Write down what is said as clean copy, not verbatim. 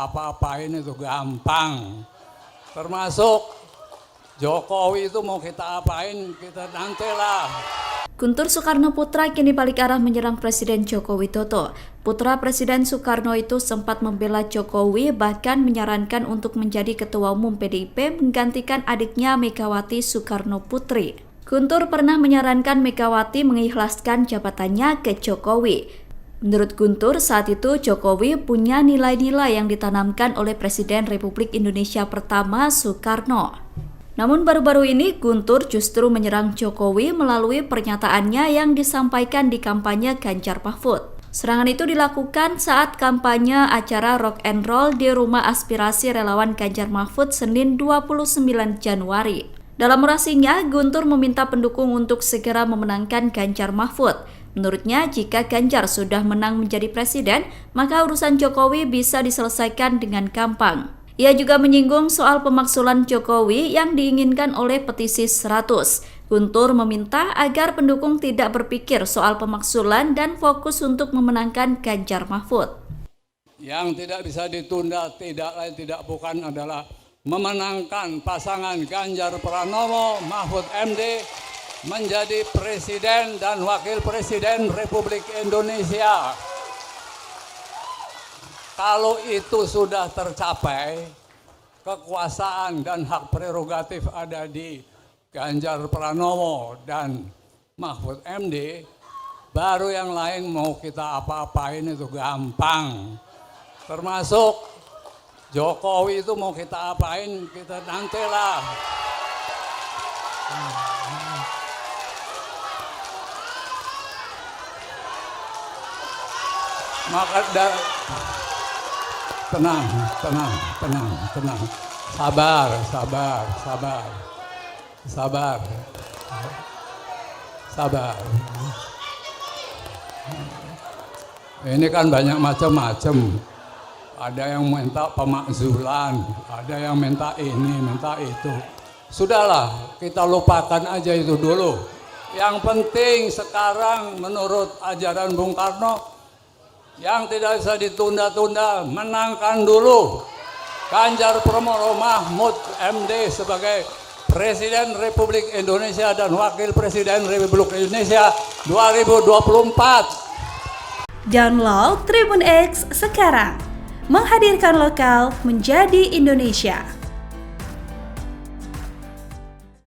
Apa-apain itu gampang. Termasuk Jokowi itu mau kita apain, kita nantilah. Guntur Soekarno Putra kini balik arah menyerang Presiden Joko Widodo. Putra Presiden Soekarno itu sempat membela Jokowi, bahkan menyarankan untuk menjadi Ketua Umum PDIP menggantikan adiknya Megawati Soekarno Putri. Guntur pernah menyarankan Megawati mengikhlaskan jabatannya ke Jokowi. Menurut Guntur, saat itu Jokowi punya nilai-nilai yang ditanamkan oleh Presiden Republik Indonesia pertama Soekarno. Namun baru-baru ini Guntur justru menyerang Jokowi melalui pernyataannya yang disampaikan di kampanye Ganjar Mahfud. Serangan itu dilakukan saat kampanye acara Rock and Roll di Rumah Aspirasi Relawan Ganjar Mahfud Senin 29 Januari. Dalam orasinya, Guntur meminta pendukung untuk segera memenangkan Ganjar Mahfud. Menurutnya, jika Ganjar sudah menang menjadi presiden, maka urusan Jokowi bisa diselesaikan dengan gampang. Ia juga menyinggung soal pemaksulan Jokowi yang diinginkan oleh petisi 100. Guntur meminta agar pendukung tidak berpikir soal pemaksulan dan fokus untuk memenangkan Ganjar Mahfud. Yang tidak bisa ditunda tidak lain tidak bukan adalah memenangkan pasangan Ganjar Pranowo Mahfud MD menjadi Presiden dan Wakil Presiden Republik Indonesia. Kalau itu sudah tercapai, kekuasaan dan hak prerogatif ada di Ganjar Pranowo dan Mahfud MD, baru yang lain mau kita apa-apain itu gampang. Termasuk Jokowi itu mau kita apain, kita nantilah. Maka tenang. Sabar. Ini kan banyak macam-macam. Ada yang minta pemakzulan, ada yang minta ini, minta itu. Sudahlah, kita lupakan aja itu dulu. Yang penting sekarang menurut ajaran Bung Karno, yang tidak bisa ditunda-tunda, menangkan dulu Ganjar Pranowo Mahfud MD sebagai Presiden Republik Indonesia dan Wakil Presiden Republik Indonesia 2024. Download Tribun X sekarang, menghadirkan lokal menjadi Indonesia.